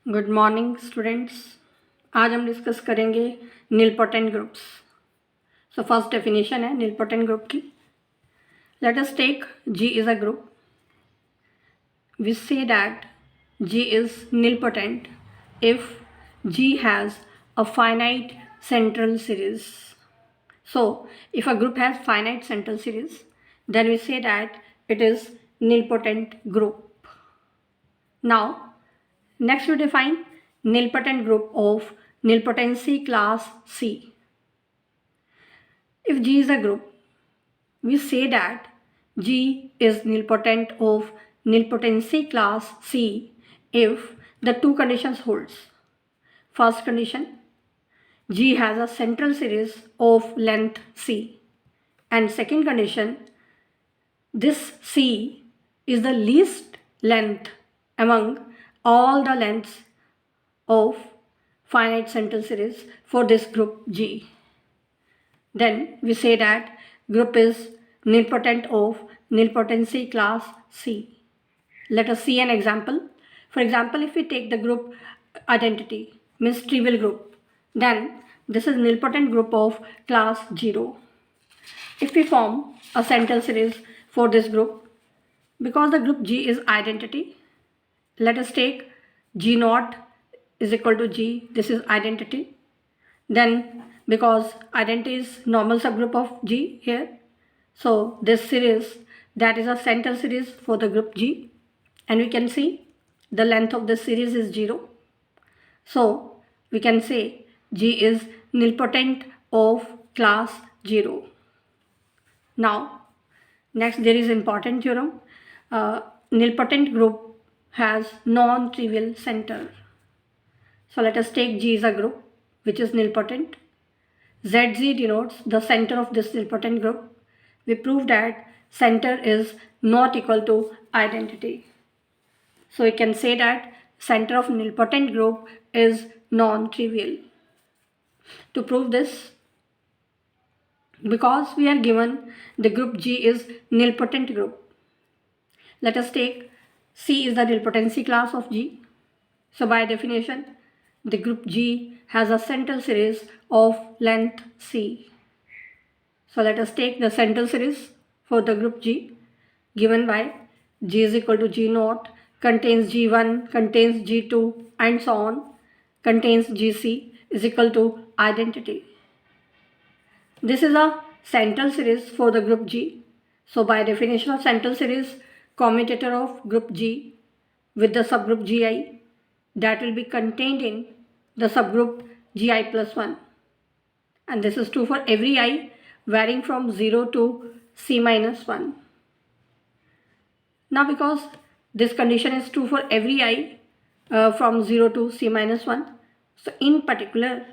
Good morning students. आज हम discuss करेंगे nilpotent groups. So first definition है नीलपोटेंट ग्रुप की। Let us take G is a group. We say that G is nilpotent if G has a finite central series. So if a group has finite central series, then we say that it is nilpotent group. Now next we define nilpotent group of nilpotency class C. If G is a group, we say that G is nilpotent of nilpotency class C if the two conditions holds. First condition, G has a central series of length C, and second condition, this C is the least length among all the lengths of finite central series for this group G. Then we say that group is nilpotent of nilpotency class C. Let us see an example. For example, if we take the group identity, means trivial group, then this is nilpotent group of class 0. If we form a central series for this group, because the group G is identity, let us take G naught is equal to G, this is identity. Then because identity is normal subgroup of G here, so this series, that is a central series for the group G, and we can see the length of this series is 0. So we can say G is nilpotent of class 0. Now next there is important theorem. Nilpotent group has non-trivial center. So let us take G is a group which is nilpotent. ZZ denotes the center of this nilpotent group. We prove that center is not equal to identity. So we can say that center of nilpotent group is non-trivial. To prove this, because we are given the group G is nilpotent group, let us take C is the nilpotency class of G. So by definition, the group G has a central series of length C. So let us take the central series for the group G given by G is equal to G naught, contains G1, contains G2 and so on, contains GC is equal to identity. This is a central series for the group G. So by definition of central series, commutator of group G with the subgroup Gi, that will be contained in the subgroup Gi plus 1. And this is true for every I varying from 0 to C minus 1. Now because this condition is true for every I from 0 to C minus 1, so in particular,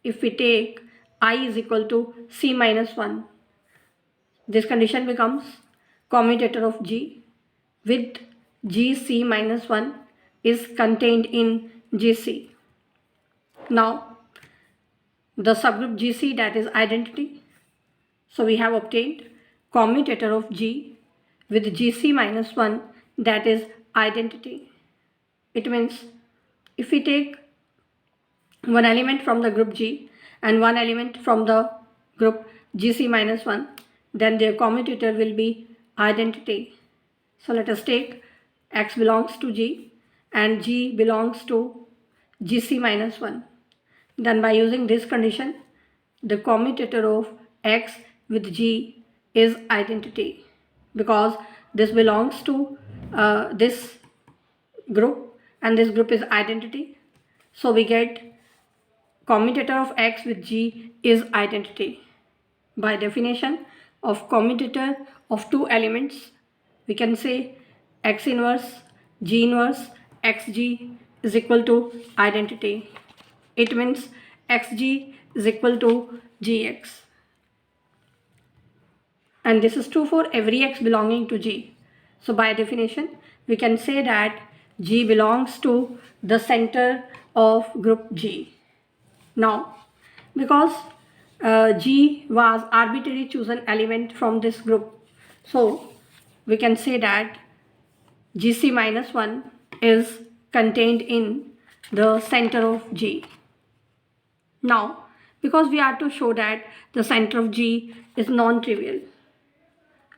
if we take I is equal to C minus 1, this condition becomes commutator of G with GC minus 1 is contained in GC. Now the subgroup GC, that is identity. So we have obtained commutator of G with GC minus 1, that is identity. It means if we take one element from the group G and one element from the group GC minus 1, then their commutator will be identity. So let us take X belongs to G and G belongs to GC minus 1. Then by using this condition, the commutator of X with G is identity, because this belongs to this group and this group is identity. So we get commutator of X with G is identity. By definition of commutator of two elements, we can say X inverse G inverse XG is equal to identity. It means XG is equal to GX. And this is true for every X belonging to G. So by definition, we can say that G belongs to the center of group G. Now, because G was arbitrarily chosen element from this group, so we can say that GC minus 1 is contained in the center of G. Now, because we are to show that the center of G is non-trivial,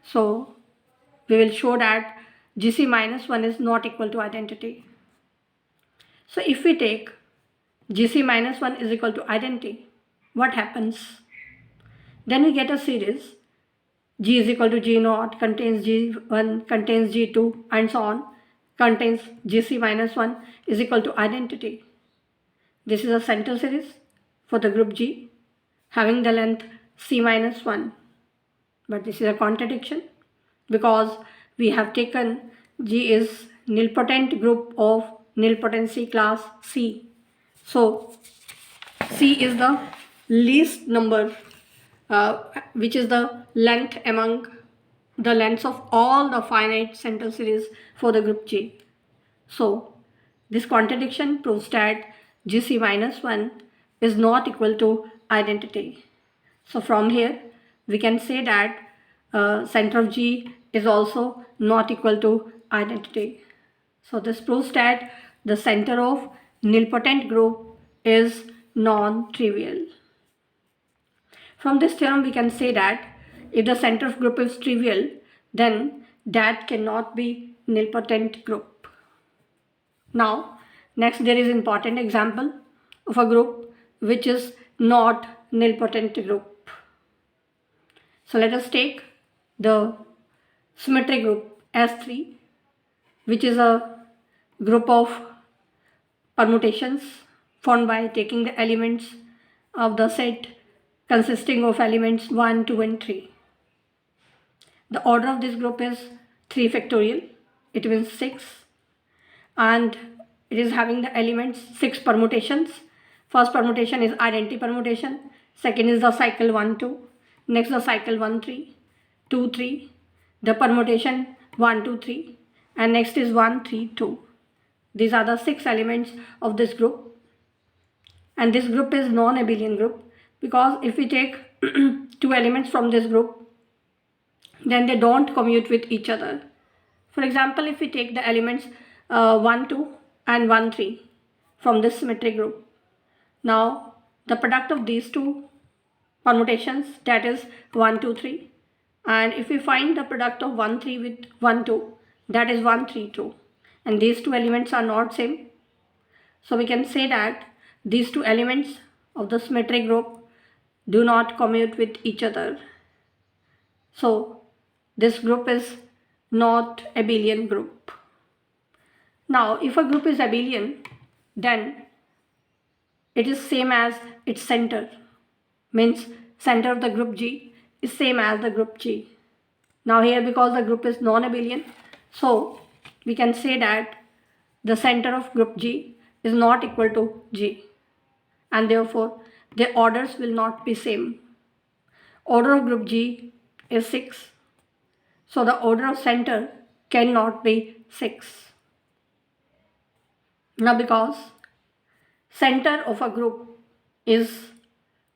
so we will show that GC minus 1 is not equal to identity. So if we take GC minus 1 is equal to identity, what happens? Then we get a series. G is equal to G naught, contains G1, contains G2, and so on, contains GC minus 1 is equal to identity. This is a center series for the group G having the length C minus 1. But this is a contradiction because we have taken G is nilpotent group of nilpotency class C. So C is the least number which is the length among the lengths of all the finite center series for the group G. So this contradiction proves that GC minus 1 is not equal to identity. So from here we can say that center of G is also not equal to identity. So this proves that the center of nilpotent group is non-trivial. From this theorem we can say that if the center of group is trivial, then that cannot be nilpotent group. Now next there is important example of a group which is not nilpotent group. So let us take the symmetric group S3, which is a group of permutations formed by taking the elements of the set consisting of elements 1, 2 and 3. The order of this group is 3 factorial, it means 6, and it is having the elements 6 permutations. First permutation is identity permutation, second is the cycle 1, 2, next the cycle 1, 3, 2, 3, the permutation 1, 2, 3, and next is 1, 3, 2. These are the 6 elements of this group, and this group is non-abelian group because if we take 2 elements from this group, then they don't commute with each other. For example, if we take the elements 1, 2 and 1, 3 from this symmetric group, now the product of these two permutations, that is 1, 2, 3, and if we find the product of 1, 3 with 1, 2, that is 1, 3, 2, and these two elements are not same, so we can say that these two elements of the symmetric group do not commute with each other. So this group is not abelian group. Now if a group is abelian, then it is same as its center, means center of the group G is same as the group G. Now here, because the group is non-abelian, so we can say that the center of group G is not equal to G, and therefore their orders will not be same. Order of group G is 6, so the order of center cannot be 6. Now because center of a group is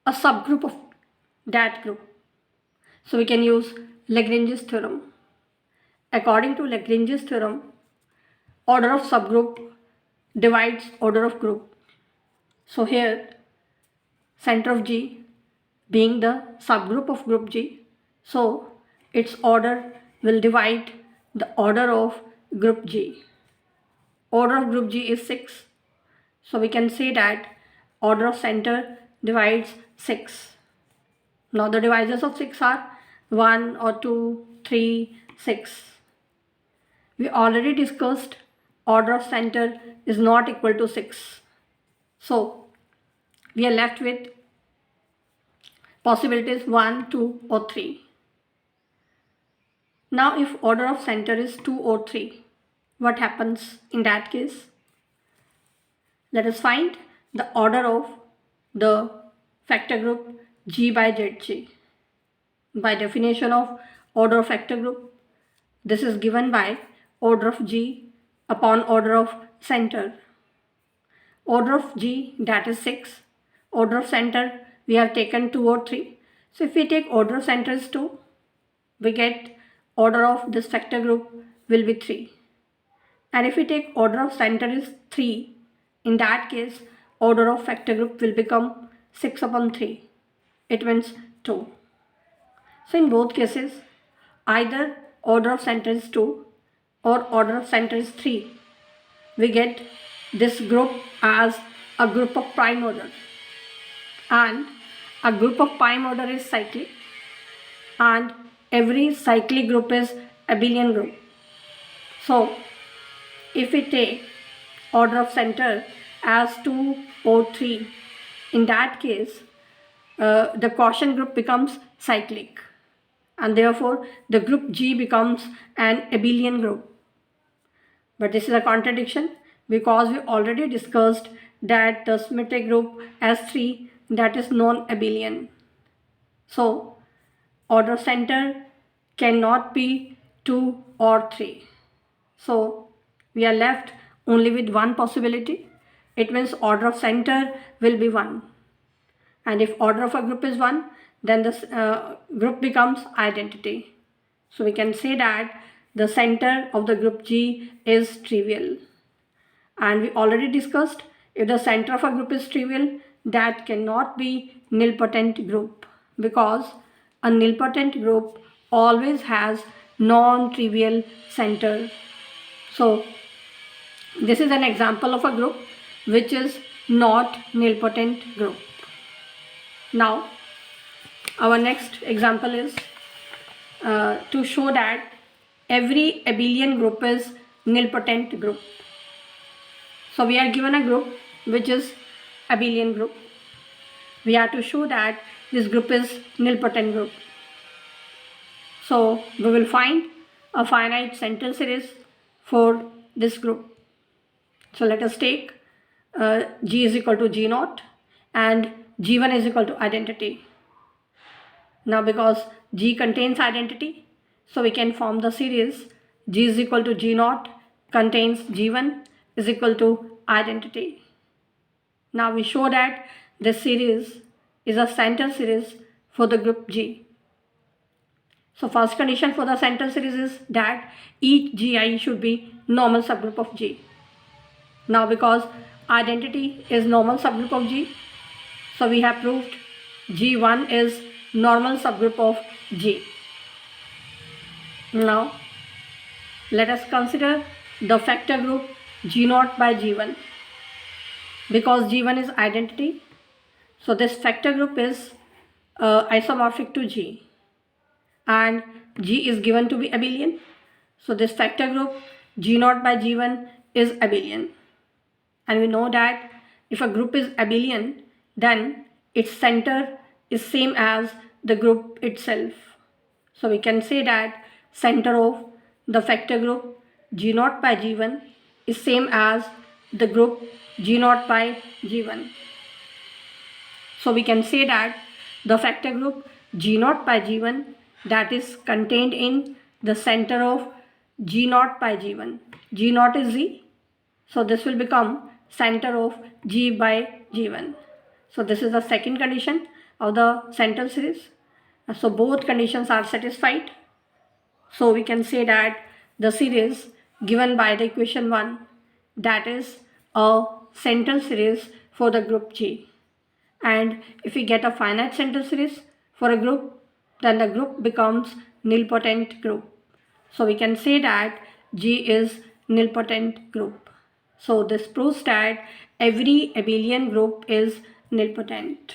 a subgroup of that group, so we can use Lagrange's theorem. According to Lagrange's theorem, order of subgroup divides order of group. So here center of G being the subgroup of group G, so its order will divide the order of group G. Order of group G is 6, so we can say that order of center divides 6. Now the divisors of 6 are 1 or 2, 3, 6. We already discussed order of center is not equal to 6. So we are left with possibilities 1, 2 or 3. Now if order of center is 2 or 3, what happens in that case? Let us find the order of the factor group G by ZG. By definition of order of factor group, this is given by order of G upon order of center. Order of G, that is 6. Order of center we have taken 2 or 3. So if we take order of center is 2, we get order of this factor group will be 3. And if we take order of center is 3, In that case, order of factor group will become 6 upon 3. It means 2. So in both cases, either order of center is 2 or order of center is 3. We get this group as a group of prime order, and a group of prime order is cyclic, and every cyclic group is abelian group. So if we take order of center as 2 or 3, in that case the quotient group becomes cyclic, and therefore the group G becomes an abelian group. But this is a contradiction, because we already discussed that the symmetric group S3, that is non-abelian. So order of center cannot be 2 or 3. So we are left only with one possibility. It means order of center will be 1. And if order of a group is 1, then the group becomes identity. So we can say that the center of the group G is trivial. And we already discussed, if the center of a group is trivial, that cannot be nilpotent group, because a nilpotent group always has non-trivial center. So this is an example of a group which is not nilpotent group. Now our next example is to show that every abelian group is nilpotent group. So we are given a group which is abelian group. We have to show that this group is nilpotent group. So we will find a finite central series for this group. So let us take G is equal to G0 and G1 is equal to identity. Now because G contains identity, so we can form the series G is equal to G0 contains G1 is equal to identity. Now we show that this series is a central series for the group G. So first condition for the central series is that each Gi should be normal subgroup of G. Now because identity is normal subgroup of G, so we have proved G1 is normal subgroup of G. Now let us consider the factor group G0 by G1. Because G1 is identity, so this factor group is isomorphic to G, and G is given to be abelian. So this factor group G0 by G1 is abelian. And we know that if a group is abelian, then its center is same as the group itself. So we can say that center of the factor group G0 by G1 is same as the group G0 by G1. So we can say that the factor group G0 by G1, that is contained in the center of G0 by G1. G0 is Z, so this will become center of G by G1. So this is the second condition of the central series. So both conditions are satisfied. So we can say that the series given by the equation 1, that is a central series for the group G. And if we get a finite central series for a group, then the group becomes nilpotent group. So we can say that G is nilpotent group. So this proves that every abelian group is nilpotent.